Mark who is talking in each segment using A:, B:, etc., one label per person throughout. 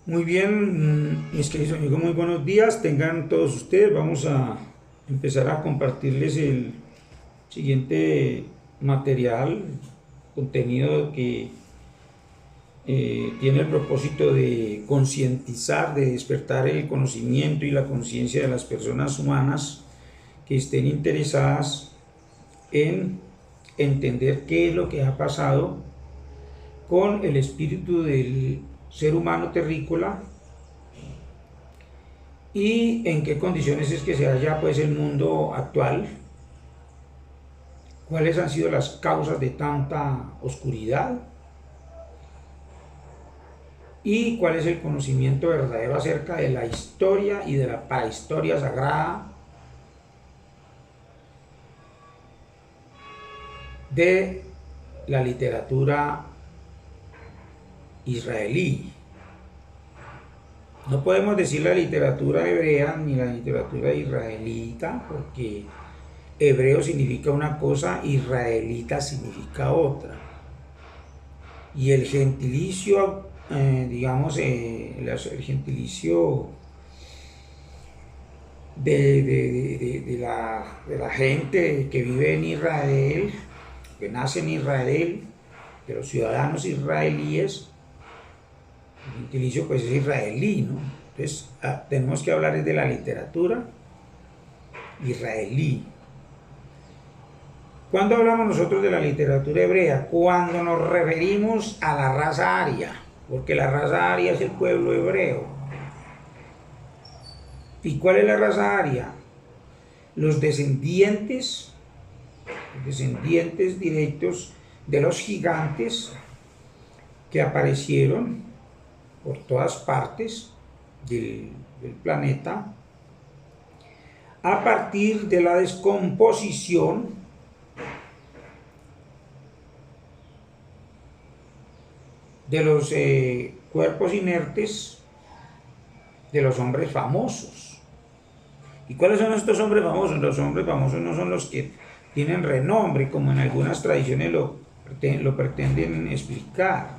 A: Muy bien, mis queridos amigos, muy buenos días. Tengan todos ustedes. Vamos a empezar a compartirles el siguiente material, contenido que tiene el propósito de concientizar, de despertar el conocimiento y la conciencia de las personas humanas que estén interesadas en entender qué es lo que ha pasado con el espíritu del ser humano terrícola y en qué condiciones es que se halla pues el mundo actual, cuáles han sido las causas de tanta oscuridad y cuál es el conocimiento verdadero acerca de la historia y de la prahistoria sagrada de la literatura israelí. No podemos decir la literatura hebrea ni la literatura israelita porque hebreo significa una cosa, israelita significa otra. Y el gentilicio, el gentilicio de la gente que vive en Israel, que nace en Israel, de los ciudadanos israelíes, el gentilicio pues es israelí, ¿no? Entonces tenemos que hablar de la literatura israelí. ¿Cuándo hablamos nosotros de la literatura hebrea? Cuando nos referimos a la raza aria, porque la raza aria es el pueblo hebreo. ¿Y cuál es la raza aria? Los descendientes directos de los gigantes que aparecieron por todas partes del planeta a partir de la descomposición de los cuerpos inertes de los hombres famosos. ¿Y cuáles son estos hombres famosos? Los hombres famosos no son los que tienen renombre, como en algunas tradiciones lo pretenden explicar.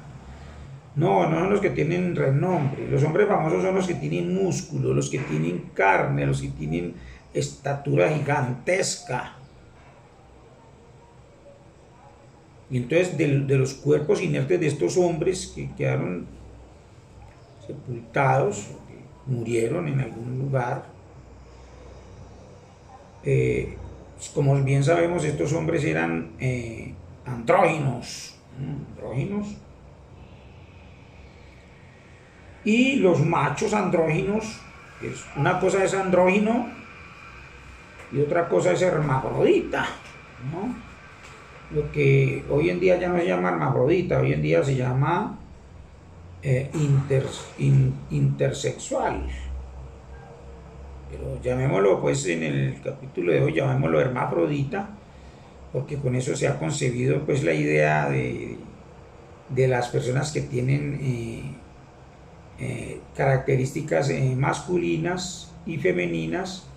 A: No son los que tienen renombre. Los hombres famosos son los que tienen músculo, los que tienen carne, los que tienen estatura gigantesca. Y entonces de los cuerpos inertes de estos hombres que quedaron sepultados, murieron en algún lugar, como bien sabemos, estos hombres eran andróginos, y los machos andróginos, una cosa es andrógino y otra cosa es hermafrodita, ¿no? Lo que hoy en día ya no se llama hermafrodita, hoy en día se llama intersexual. Pero llamémoslo, pues en el capítulo de hoy, llamémoslo hermafrodita, porque con eso se ha concebido pues la idea de las personas que tienen características masculinas y femeninas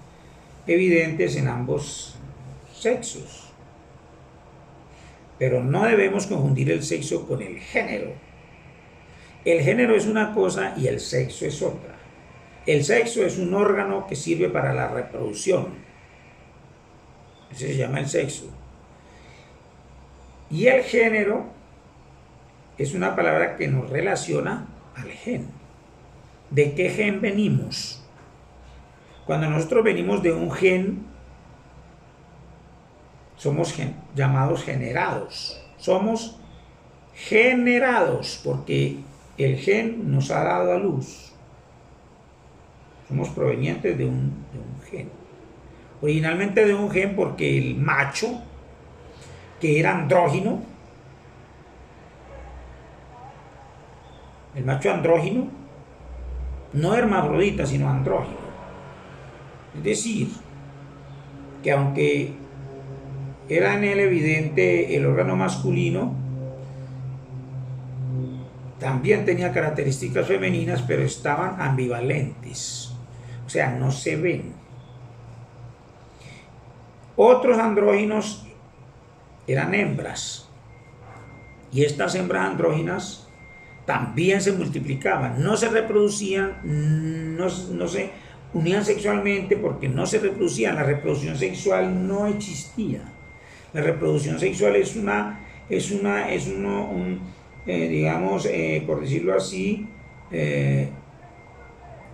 A: evidentes en ambos sexos. Pero no debemos confundir el sexo con el género. El género es una cosa y el sexo es otra. El sexo es un órgano que sirve para la reproducción. Ese se llama el sexo. Y el género es una palabra que nos relaciona al gen. ¿De qué gen venimos? Cuando nosotros venimos de un gen, somos llamados generados. Somos generados porque el gen nos ha dado a luz. Somos provenientes de un gen. Originalmente de un gen porque el macho, que era andrógino, el macho andrógino, no hermafrodita, sino andrógino. Es decir, que aunque era en él evidente el órgano masculino, también tenía características femeninas, pero estaban ambivalentes, o sea, no se ven. Otros andróginos eran hembras, y estas hembras andróginas también se multiplicaban, no se reproducían, no se unían sexualmente porque no se reproducían, la reproducción sexual no existía. La reproducción sexual digamos, por decirlo así,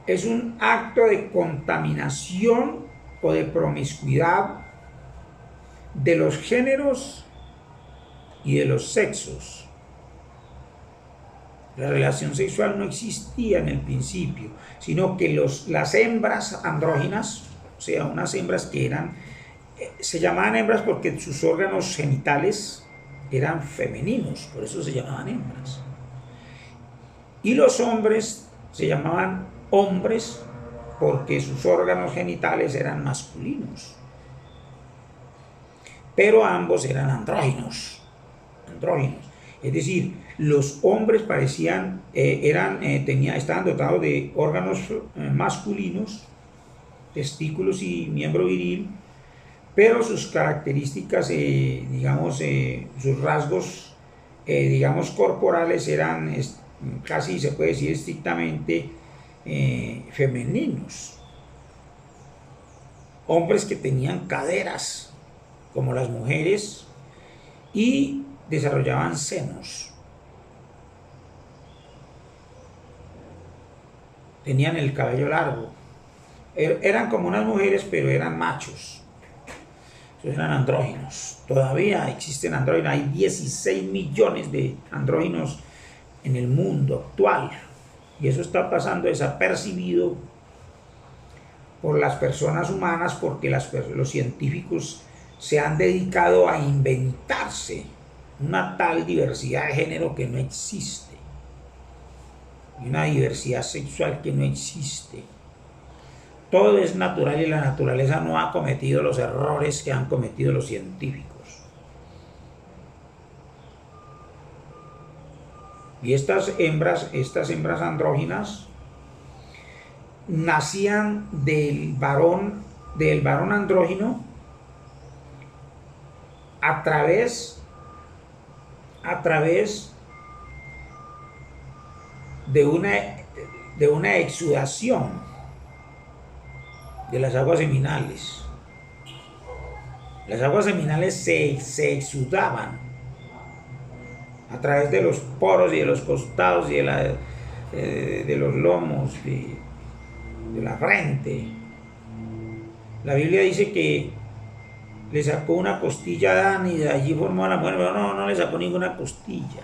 A: es un acto de contaminación o de promiscuidad de los géneros y de los sexos. La relación sexual no existía en el principio, sino que las hembras andróginas, o sea, unas hembras que eran, se llamaban hembras porque sus órganos genitales eran femeninos, por eso se llamaban hembras. Y los hombres se llamaban hombres porque sus órganos genitales eran masculinos. Pero ambos eran andróginos. Es decir, los hombres parecían, estaban dotados de órganos masculinos, testículos y miembro viril, pero sus características, digamos, sus rasgos, digamos, corporales eran casi, se puede decir, estrictamente femeninos. Hombres que tenían caderas, como las mujeres, y desarrollaban senos. Tenían el cabello largo. Eran como unas mujeres, pero eran machos. Entonces eran andróginos. Todavía existen andróginos. Hay 16 millones de andróginos en el mundo actual. Y eso está pasando desapercibido por las personas humanas porque los científicos se han dedicado a inventarse una tal diversidad de género que no existe y una diversidad sexual que no existe. Todo es natural y la naturaleza no ha cometido los errores que han cometido los científicos. Y estas hembras andróginas nacían del varón andrógino a través de una exudación de las aguas seminales. Las aguas seminales se exudaban a través de los poros y de los costados y de los lomos, de la frente. La Biblia dice que le sacó una costilla a Adán y de allí formó a la mujer, pero no le sacó ninguna costilla.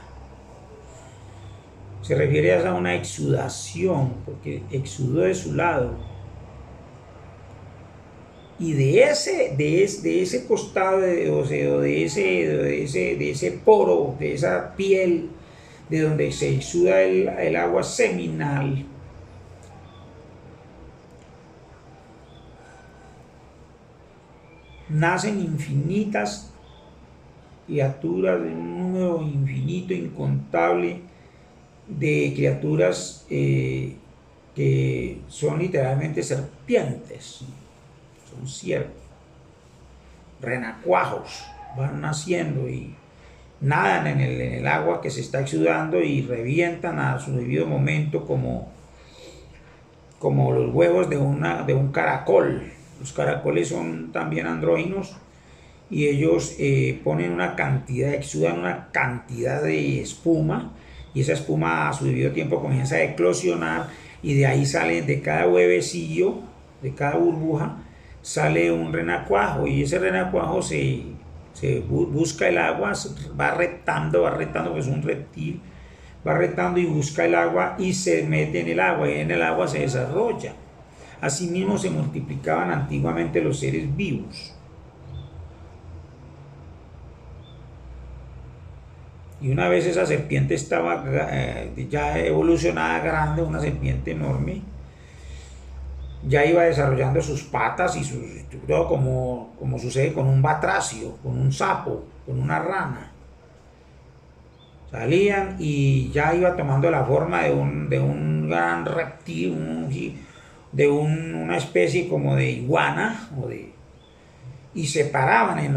A: Se refiere a una exudación, porque exudó de su lado. Y de ese costado, de ese poro, de esa piel, de donde se exuda el agua seminal, nacen infinitas criaturas, de un número infinito, incontable, de criaturas que son literalmente serpientes, son ciervos, renacuajos, van naciendo y nadan en el agua que se está exudando y revientan a su debido momento como los huevos de un caracol. Los caracoles son también andróginos y ellos exudan una cantidad de espuma y esa espuma a su debido tiempo comienza a eclosionar y de ahí salen, de cada huevecillo, de cada burbuja, sale un renacuajo y ese renacuajo se busca el agua, va retando, porque es un reptil, va retando y busca el agua y se mete en el agua y en el agua se desarrolla. Asimismo se multiplicaban antiguamente los seres vivos. Y una vez esa serpiente estaba ya evolucionada, grande, una serpiente enorme, ya iba desarrollando sus patas y todo como sucede con un batracio, con un sapo, con una rana. Salían y ya iba tomando la forma de un gran reptil, una especie como de iguana, y se paraban en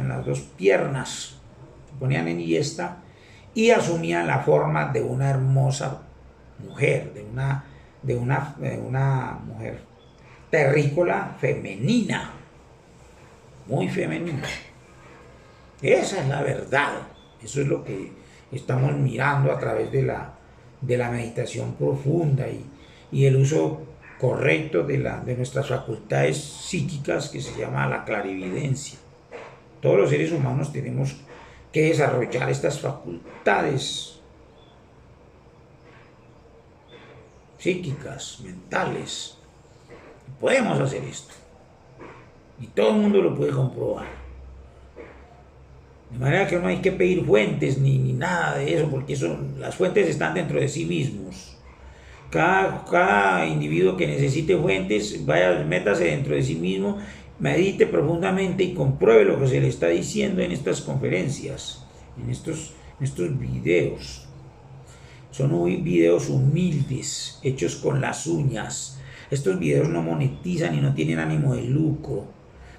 A: las dos piernas, se ponían en hiesta y asumían la forma de una hermosa mujer, de una mujer terrícola femenina, muy femenina. Esa es la verdad. Eso es lo que estamos mirando a través de la meditación profunda y el uso correcto de nuestras facultades psíquicas, que se llama la clarividencia. Todos los seres humanos tenemos que desarrollar estas facultades psíquicas, mentales. Podemos hacer esto. Y todo el mundo lo puede comprobar. De manera que no hay que pedir fuentes ni nada de eso, porque las fuentes están dentro de sí mismos. Cada individuo que necesite fuentes, métase dentro de sí mismo, medite profundamente y compruebe lo que se le está diciendo en estas conferencias, en estos videos. Son videos humildes, hechos con las uñas. Estos videos no monetizan y no tienen ánimo de lucro,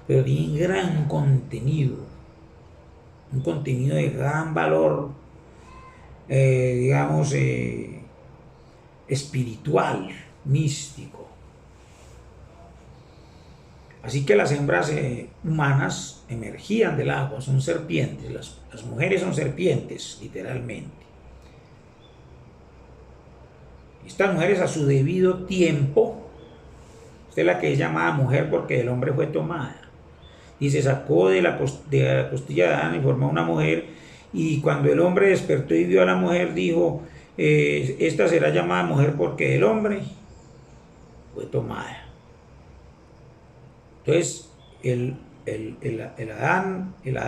A: pero tienen gran contenido. Un contenido de gran valor, espiritual, místico. Así que las hembras humanas emergían del agua, son serpientes, las mujeres son serpientes, literalmente. Estas mujeres a su debido tiempo, esta es la que es llamada mujer porque del hombre fue tomada, y se sacó de la costilla de Adán y formó una mujer, y cuando el hombre despertó y vio a la mujer, dijo, esta será llamada mujer porque del hombre fue tomada. Entonces, el Adán era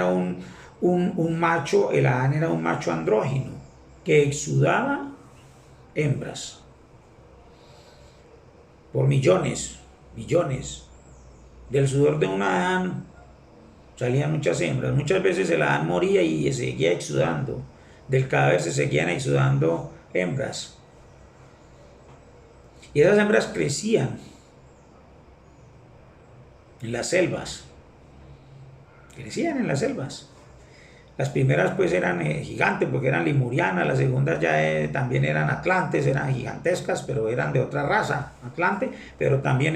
A: un macho, el Adán era un macho andrógino que exudaba hembras por millones. Del sudor de un Adán salían muchas hembras. Muchas veces el Adán moría y seguía exudando. Del cadáver se seguían exudando hembras. Y esas hembras crecían en las selvas. Las primeras pues eran gigantes porque eran lemurianas, las segundas ya también eran atlantes, eran gigantescas, pero eran de otra raza, atlante, pero también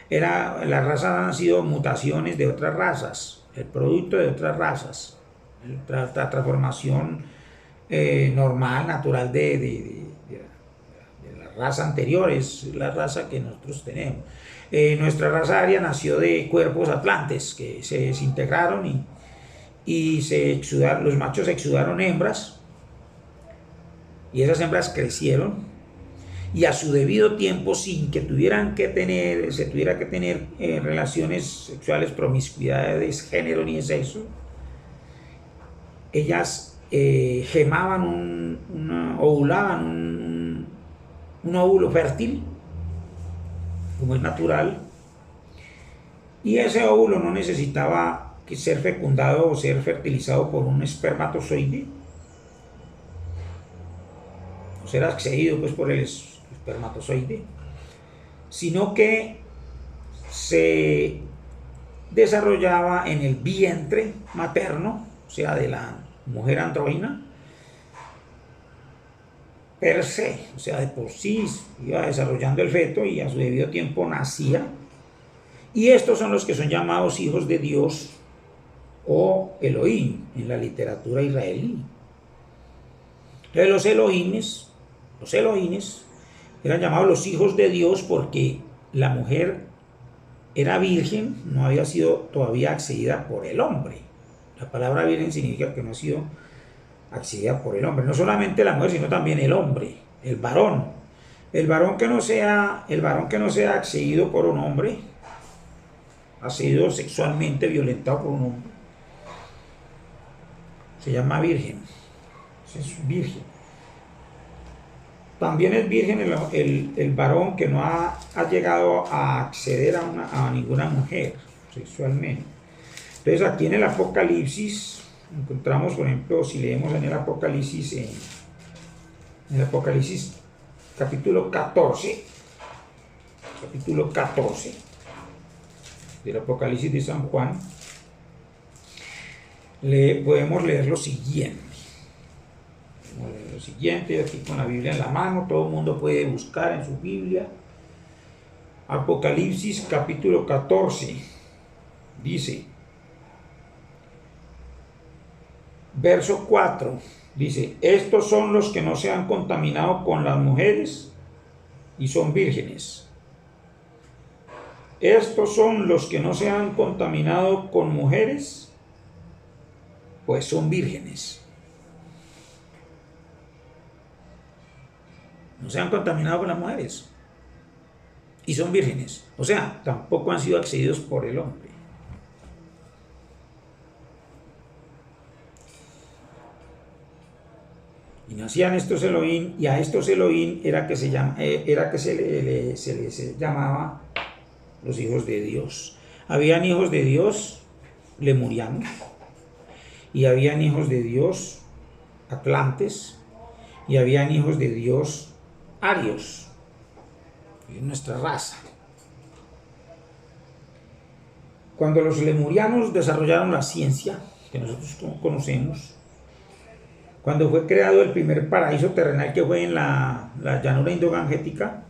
A: las razas han sido mutaciones de otras razas, el producto de otras razas, la transformación normal, natural de la raza anterior, es la raza que nosotros tenemos. Nuestra raza aria nació de cuerpos atlantes que se desintegraron y los machos exudaron hembras, y esas hembras crecieron, y a su debido tiempo, sin que se tuviera que tener relaciones sexuales, promiscuidades, género ni sexo, ellas gemaban ovulaban un óvulo fértil, como es natural, y ese óvulo no necesitaba que ser fecundado o ser fertilizado por un espermatozoide, o ser accedido pues por el espermatozoide, sino que se desarrollaba en el vientre materno, o sea, de la mujer andrógina, per se, o sea, de por sí iba desarrollando el feto y a su debido tiempo nacía. Y estos son los que son llamados hijos de Dios o Elohim en la literatura israelí. Entonces los Elohines eran llamados los hijos de Dios porque la mujer era virgen, no había sido todavía accedida por el hombre. La palabra virgen significa que no ha sido accedida por el hombre, no solamente la mujer, sino también el hombre, el varón. El varón que no sea accedido por un hombre, ha sido sexualmente violentado por un hombre, se llama virgen. Es virgen. También es virgen el varón que no ha llegado a acceder a ninguna mujer sexualmente. Entonces aquí en el Apocalipsis encontramos, por ejemplo, si leemos en el Apocalipsis capítulo 14 del Apocalipsis de San Juan, Podemos leer lo siguiente. Aquí con la Biblia en la mano, todo el mundo puede buscar en su Biblia. Apocalipsis capítulo 14, dice, verso 4, dice, estos son los que no se han contaminado con las mujeres y son vírgenes. Estos son los que no se han contaminado con mujeres, pues son vírgenes. No se han contaminado con las mujeres y son vírgenes. O sea, tampoco han sido accedidos por el hombre. Y nacían estos Elohim, y a estos Elohim era que se les llamaba los hijos de Dios. Habían hijos de Dios lemurianos, y habían hijos de Dios atlantes, y habían hijos de Dios arios, es nuestra raza. Cuando los lemurianos desarrollaron la ciencia que nosotros conocemos, cuando fue creado el primer paraíso terrenal que fue en la llanura indogangetica,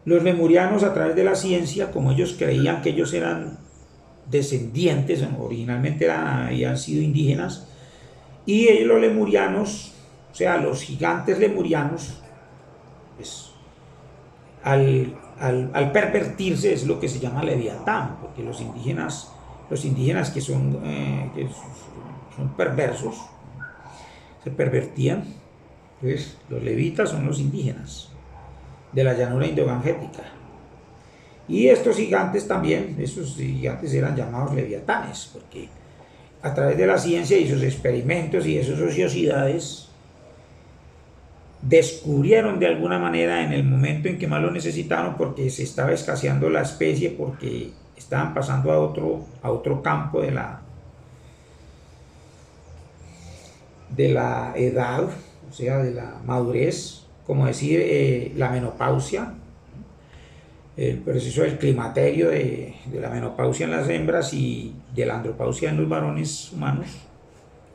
A: los lemurianos, a través de la ciencia, como ellos creían que ellos eran descendientes, originalmente habían sido indígenas, y ellos, los lemurianos, o sea, los gigantes lemurianos, pues, al pervertirse es lo que se llama Leviatán, porque los indígenas que son perversos, se pervertían. Entonces, los levitas son los indígenas de la llanura indogangetica. Y estos gigantes también, esos gigantes eran llamados leviatanes, porque a través de la ciencia y sus experimentos y de sus ociosidades, descubrieron de alguna manera en el momento en que más lo necesitaron, porque se estaba escaseando la especie, porque estaban pasando a otro campo de la edad, o sea, de la madurez, como decir, la menopausia, el proceso del climaterio de la menopausia en las hembras y de la andropausia en los varones humanos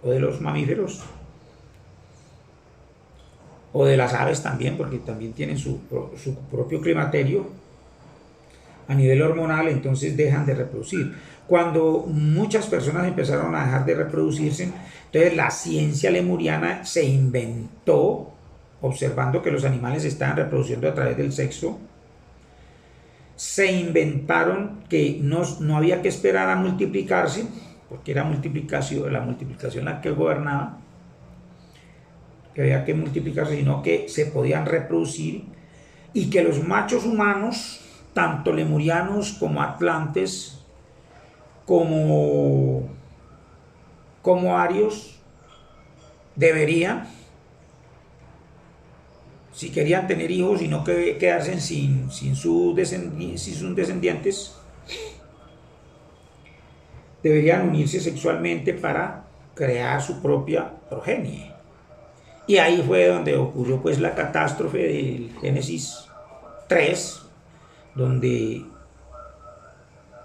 A: o de los mamíferos o de las aves también, porque también tienen su propio climaterio a nivel hormonal. Entonces dejan de reproducir. Cuando muchas personas empezaron a dejar de reproducirse, entonces la ciencia lemuriana se inventó, observando que los animales se estaban reproduciendo a través del sexo, se inventaron que no había que esperar a multiplicarse, porque era la multiplicación la que gobernaba, que había que multiplicarse, sino que se podían reproducir, y que los machos humanos, tanto lemurianos como atlantes, como arios, deberían, si querían tener hijos y no quedarse sin sus descendientes, deberían unirse sexualmente para crear su propia progenie. Y ahí fue donde ocurrió pues la catástrofe del Génesis 3, donde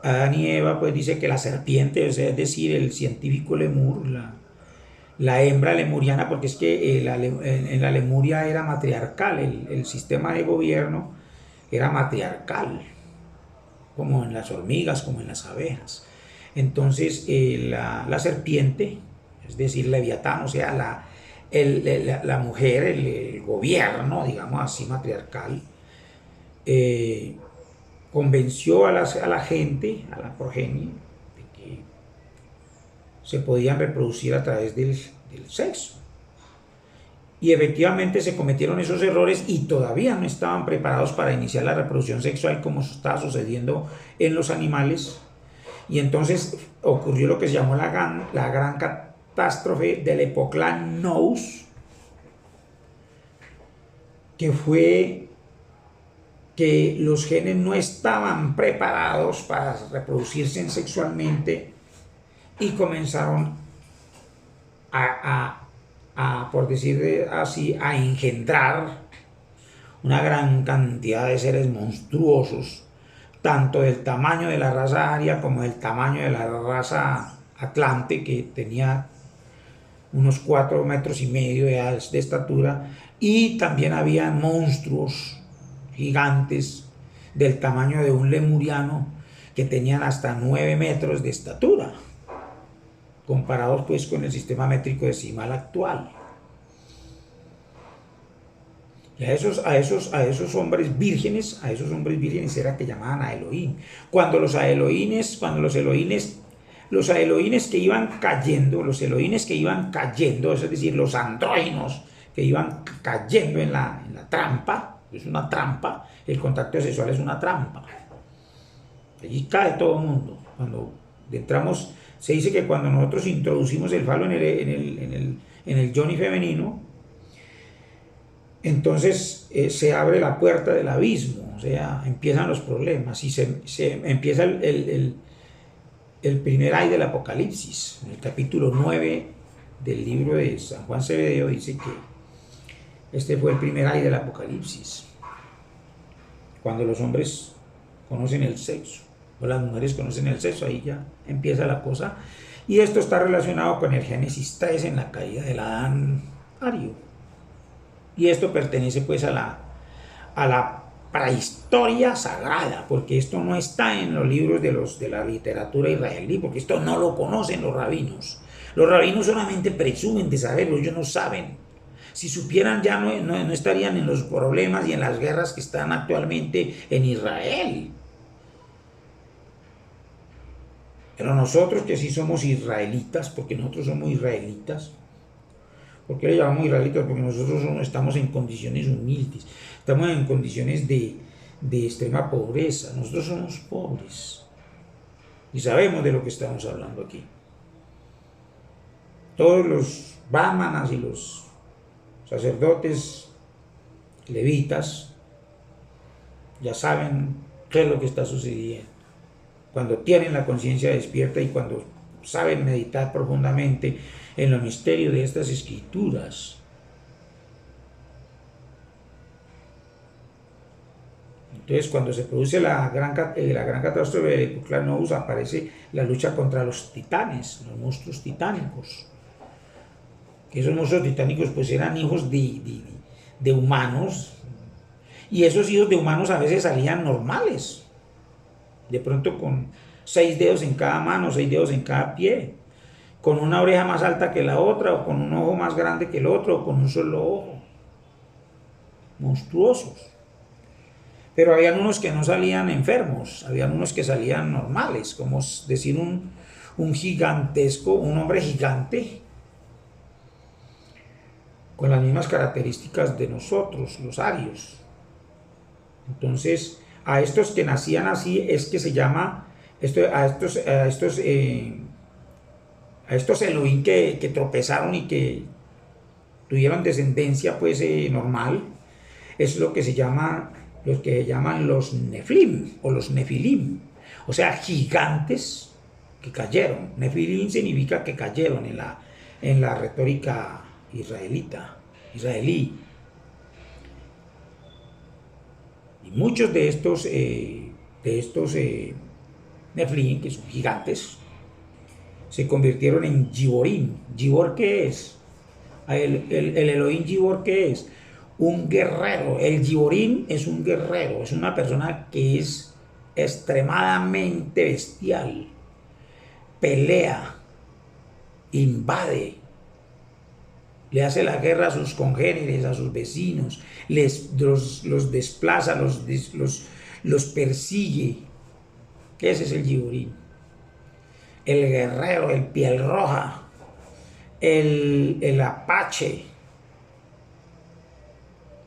A: Adán y Eva, pues dice que la serpiente, o sea, es decir, el científico lemur, la hembra lemuriana, porque es que en la Lemuria era matriarcal, el sistema de gobierno era matriarcal, como en las hormigas, como en las abejas. Entonces la serpiente, es decir, Leviatán, o sea, la mujer, el gobierno, digamos así, matriarcal, convenció a la gente, a la progenie, de que se podían reproducir a través del sexo. Y efectivamente se cometieron esos errores y todavía no estaban preparados para iniciar la reproducción sexual como estaba sucediendo en los animales. Y entonces ocurrió lo que se llamó la gran catástrofe del Epoclán Nous, que fue que los genes no estaban preparados para reproducirse sexualmente y comenzaron por decir así, a engendrar una gran cantidad de seres monstruosos, tanto del tamaño de la raza aria como del tamaño de la raza Atlante, que tenía unos 4,5 metros de estatura, y también había monstruos gigantes del tamaño de un lemuriano que tenían hasta 9 metros de estatura, comparados pues con el sistema métrico decimal actual. Y a esos hombres vírgenes era que llamaban a Elohim. Cuando los Elohines que iban cayendo, es decir, los andróginos que iban cayendo en la trampa, es una trampa, el contacto sexual es una trampa. Allí cae todo el mundo. Cuando entramos, se dice que cuando nosotros introducimos el falo en el yoni femenino, entonces se abre la puerta del abismo, o sea, empiezan los problemas y se empieza el primer ay del Apocalipsis. En el capítulo 9 del libro de San Juan Zebedeo dice que este fue el primer ay del Apocalipsis, cuando los hombres conocen el sexo, o las mujeres conocen el sexo, ahí ya empieza la cosa. Y esto está relacionado con el Génesis 3 en la caída del Adán Ario. Y esto pertenece pues a la prehistoria sagrada, porque esto no está en los libros de la literatura israelí, porque esto no lo conocen los rabinos. Los rabinos solamente presumen de saberlo, ellos no saben. Si supieran ya no estarían en los problemas y en las guerras que están actualmente en Israel. Pero nosotros que sí somos israelitas, porque nosotros somos israelitas, ¿por qué le llamamos israelitas? Porque nosotros estamos en condiciones humildes, estamos en condiciones de extrema pobreza, nosotros somos pobres y sabemos de lo que estamos hablando aquí. Todos los brahmanas y los sacerdotes levitas ya saben qué es lo que está sucediendo. Cuando tienen la conciencia despierta y cuando saben meditar profundamente en los misterios de estas escrituras. Entonces, cuando se produce la gran catástrofe de Epiclanus, aparece la lucha contra los titanes, los monstruos titánicos. Que esos monstruos titánicos pues eran hijos de humanos, y esos hijos de humanos a veces salían normales, de pronto con 6 dedos en cada mano, 6 dedos en cada pie, con una oreja más alta que la otra, o con un ojo más grande que el otro, o con un solo ojo. Monstruosos. Pero habían unos que no salían enfermos, habían unos que salían normales, como decir un gigantesco, un hombre gigante, con las mismas características de nosotros, los arios. Entonces, a estos que nacían así es que se llama, a estos Elohim que tropezaron y que tuvieron descendencia pues normal, es lo que llaman los Neflim o los Nefilim, o sea, gigantes que cayeron. Nefilim significa que cayeron en la retórica israelí. Y muchos de estos Neflim, que son gigantes, se convirtieron en Giborim. ¿Gibor qué es? El Elohim Gibor, ¿qué es? Un guerrero. El Giborim es un guerrero, es una persona que es extremadamente bestial, pelea, invade, le hace la guerra a sus congéneres, a sus vecinos, los desplaza, los persigue. Ese es el Giborim. El guerrero, el piel roja, el apache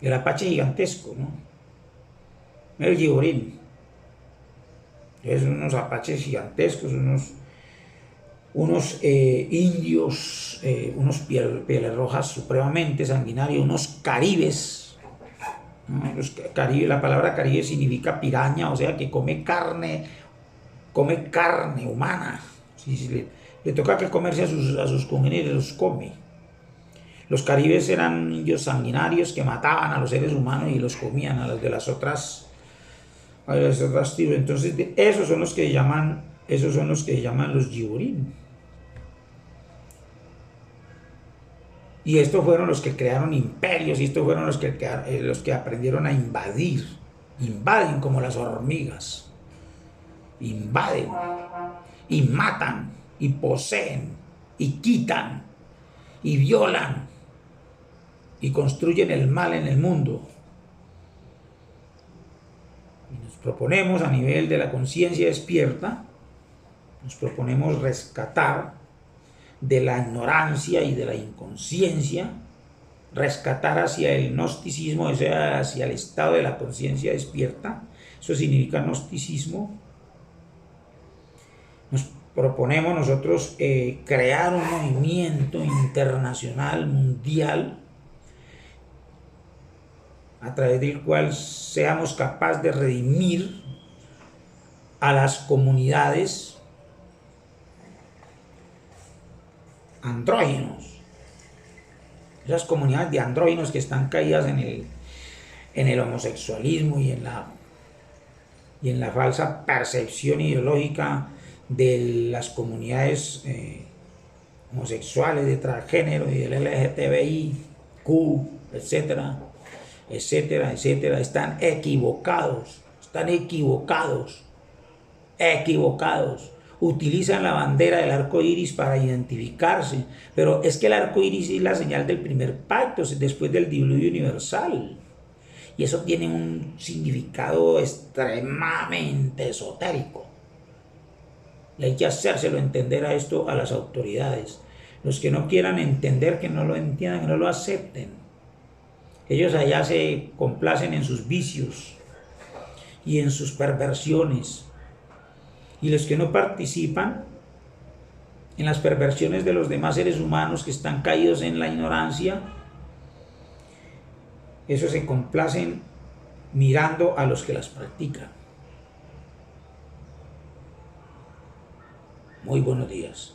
A: gigantesco, ¿no? El Giborim. Es unos apaches gigantescos, unos indios, unos pieles rojas supremamente sanguinarios, unos caribes, ¿no? La palabra caribe significa piraña, o sea que come carne humana. Si le toca que comerse a sus congéneres, los come. Los caribes eran indios sanguinarios que mataban a los seres humanos y los comían a los de las otras tribus. Entonces esos son los que llaman los Giborim. Y estos fueron los que crearon imperios, y estos fueron los que aprendieron a invadir. Invaden como las hormigas. Invaden y matan y poseen y quitan y violan y construyen el mal en el mundo. Y nos proponemos a nivel de la conciencia despierta, nos proponemos rescatar de la ignorancia y de la inconsciencia, rescatar hacia el gnosticismo, o sea, hacia el estado de la conciencia despierta. Eso significa gnosticismo. Nos proponemos nosotros crear un movimiento internacional, mundial, a través del cual seamos capaces de redimir a las comunidades andróginos, esas comunidades de andróginos que están caídas en el homosexualismo y en la falsa percepción ideológica de las comunidades homosexuales, de transgénero y del LGTBIQ, etcétera, etcétera, etcétera. Están equivocados, equivocados. Utilizan la bandera del arco iris para identificarse, pero es que el arco iris es la señal del primer pacto, después del diluvio universal. Y eso tiene un significado extremadamente esotérico. Y hay que hacérselo entender a esto a las autoridades. Los que no quieran entender, que no lo entiendan, que no lo acepten. Ellos allá se complacen en sus vicios y en sus perversiones. Y los que no participan en las perversiones de los demás seres humanos que están caídos en la ignorancia, esos se complacen mirando a los que las practican. Muy buenos días.